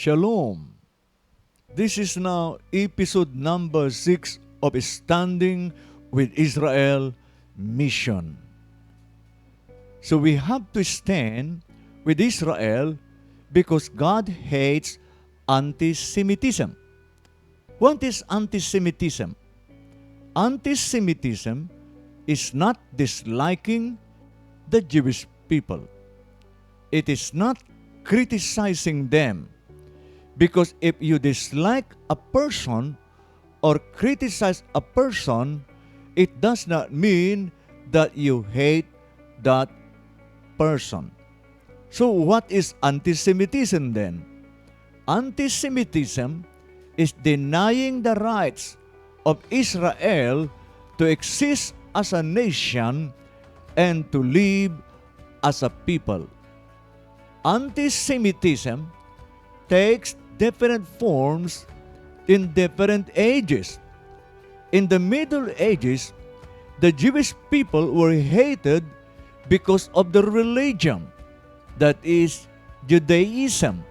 Shalom. This is now episode number 6 of Standing with Israel Mission. So we have to stand with Israel because God hates anti-Semitism. What is anti-Semitism? Anti-Semitism is not disliking the Jewish people. It is not criticizing them. Because if you dislike a person or criticize a person, it does not mean that you hate that person. So what is anti-Semitism then? Anti-Semitism is denying the rights of Israel to exist as a nation and to live as a people. Anti-Semitism takes different forms in different ages. In the Middle Ages, the Jewish people were hated because of their religion, that is, Judaism,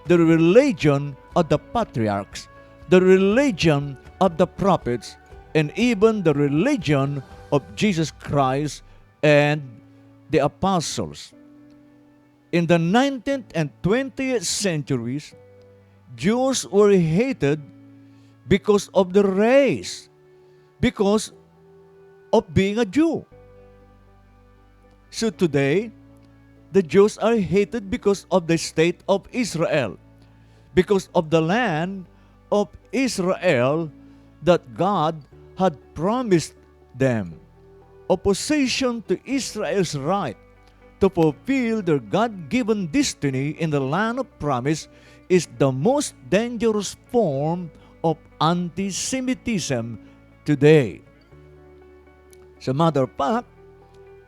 the religion of the patriarchs, the religion of the prophets, and even the religion of Jesus Christ and the apostles. In the 19th and 20th centuries, Jews were hated because of the race, because of being a Jew. So today, the Jews are hated because of the state of Israel, because of the land of Israel that God had promised them. Opposition to Israel's right to fulfill their God-given destiny in the land of promise is the most dangerous form of anti-Semitism today. As a matter of fact,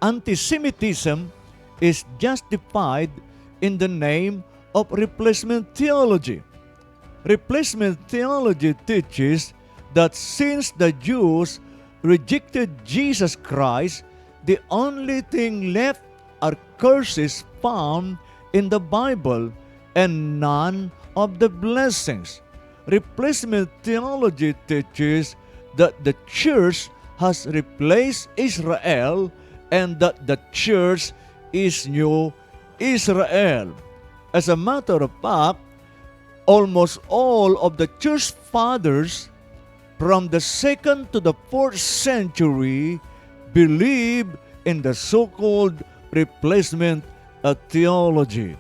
anti-Semitism is justified in the name of replacement theology. Replacement theology teaches that since the Jews rejected Jesus Christ, the only thing left are curses found in the Bible and none of the blessings. Replacement theology teaches that the church has replaced Israel and that the church is new Israel. As a matter of fact, almost all of the church fathers from the 2nd to the 4th century believe in the so-called replacement theology.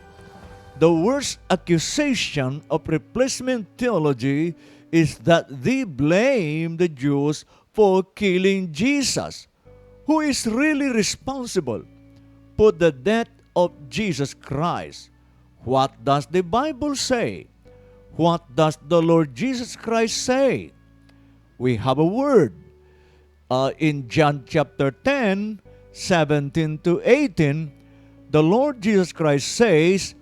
The worst accusation of replacement theology is that they blame the Jews for killing Jesus. Who is really responsible for the death of Jesus Christ? What does the Bible say? What does the Lord Jesus Christ say? We have a word in John chapter 10, 17 to 18. The Lord Jesus Christ says,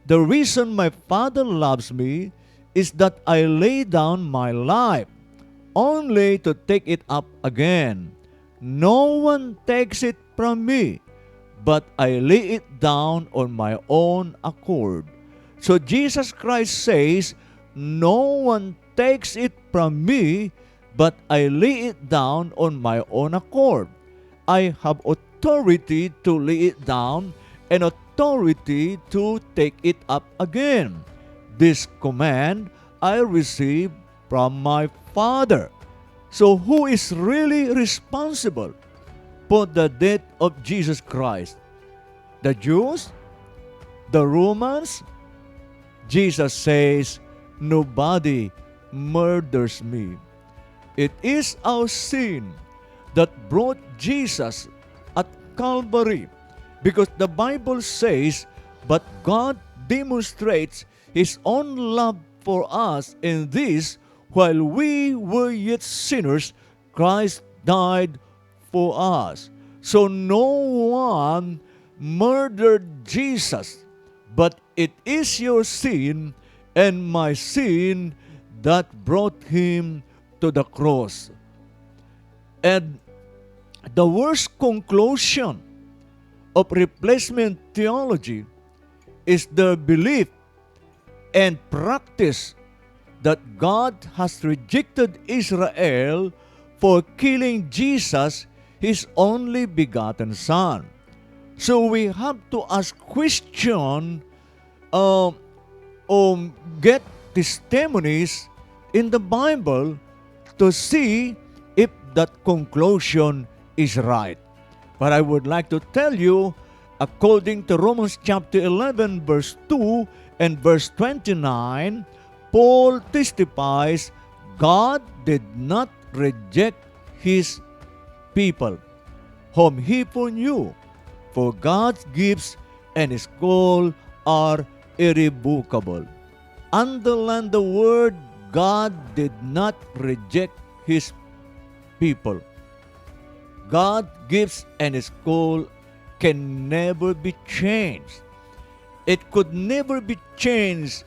"The reason my Father loves me is that I lay down my life, only to take it up again. No one takes it from me, but I lay it down on my own accord." So Jesus Christ says, "No one takes it from me, but I lay it down on my own accord." I have authority to lay it down and authority to take it up again. This command I received from my Father. So who is really responsible for the death of Jesus Christ? The Jews? The Romans? Jesus says, "Nobody murders me." It is our sin that brought Jesus at Calvary, because the Bible says, "But God demonstrates His own love for us in this, while we were yet sinners, Christ died for us." So no one murdered Jesus, but it is your sin and my sin that brought Him to the cross. And the worst conclusion of replacement theology is the belief and practice that God has rejected Israel for killing Jesus, His only begotten Son. So we have to ask question, get testimonies in the Bible to see if that conclusion is right. But I would like to tell you, according to Romans chapter 11, verse 2 and verse 29, Paul testifies God did not reject His people, whom He foreknew, for God's gifts and His call are irrevocable. Underline the word, God did not reject His people. God's gifts and His call can never be changed. It could never be changed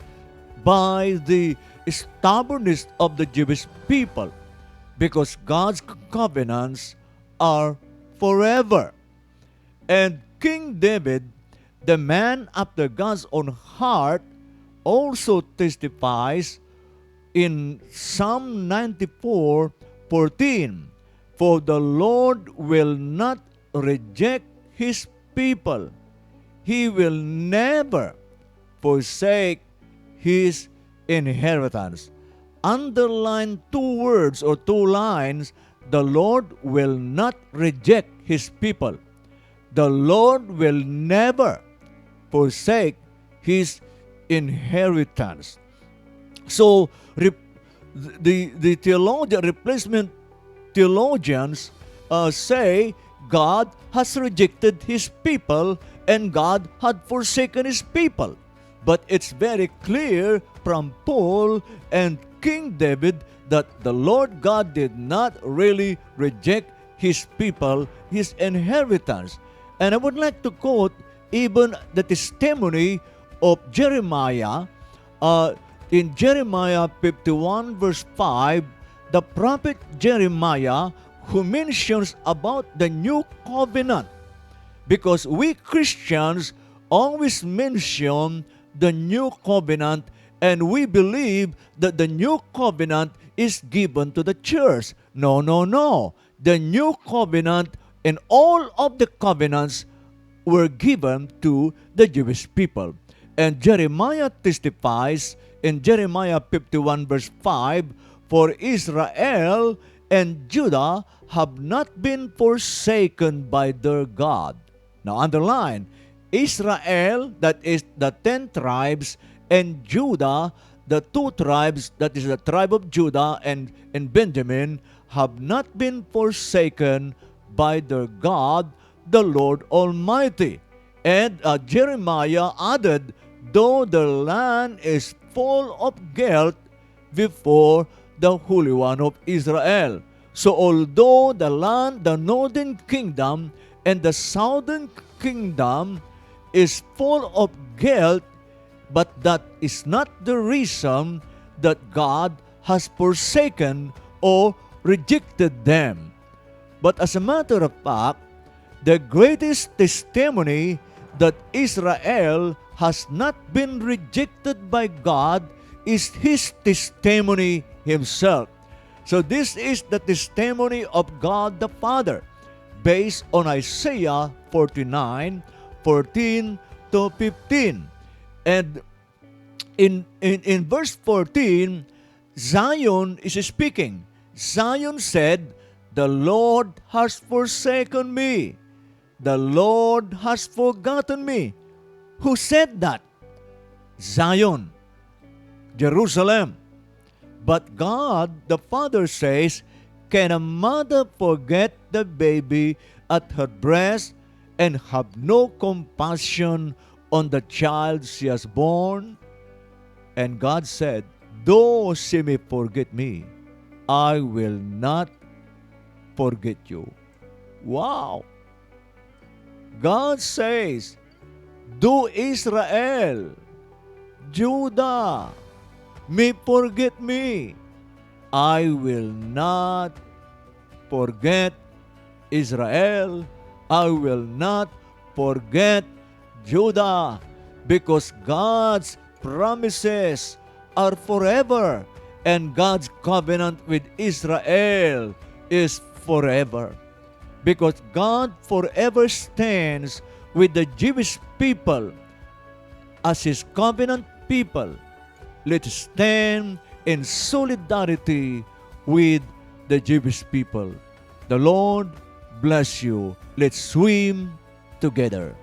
by the stubbornness of the Jewish people, because God's covenants are forever. And King David, the man after God's own heart, also testifies in Psalm 94:14, for the Lord will not reject His people. He will never forsake His inheritance. Underline two words or two lines, the Lord will not reject His people. The Lord will never forsake His inheritance. So, the replacement theologians say God has rejected His people and God had forsaken His people. But it's very clear from Paul and King David that the Lord God did not really reject His people, His inheritance. And I would like to quote even the testimony of Jeremiah. In Jeremiah 51 verse 5, the prophet Jeremiah, who mentions about the new covenant, because we Christians always mention the new covenant, and we believe that the new covenant is given to the church. No. The new covenant and all of the covenants were given to the Jewish people. And Jeremiah testifies in Jeremiah 51 verse 5, for Israel and Judah have not been forsaken by their God. Now underline, Israel, that is the 10 tribes, and Judah, the 2 tribes, that is the tribe of Judah and Benjamin, have not been forsaken by their God, the Lord Almighty. And Jeremiah added, though the land is full of guilt before the Holy One of Israel. So although the land, the northern kingdom and the southern kingdom is full of guilt, but that is not the reason that God has forsaken or rejected them. But as a matter of fact, the greatest testimony that Israel has not been rejected by God is His testimony Himself. So this is the testimony of God the Father, based on Isaiah 49:14 to 15. And in verse 14, Zion is speaking. Zion said, the Lord has forsaken me. The Lord has forgotten me. Who said that? Zion, Jerusalem. But God, the Father, says, can a mother forget the baby at her breast and have no compassion on the child she has born? And God said, though she may forget me, I will not forget you. Wow! God says, do Israel, Judah, may forget me, I will not forget Israel. I will not forget Judah, because God's promises are forever, and God's covenant with Israel is forever. Because God forever stands with the Jewish people as His covenant people. Let's stand in solidarity with the Jewish people. The Lord bless you. Let's swim together.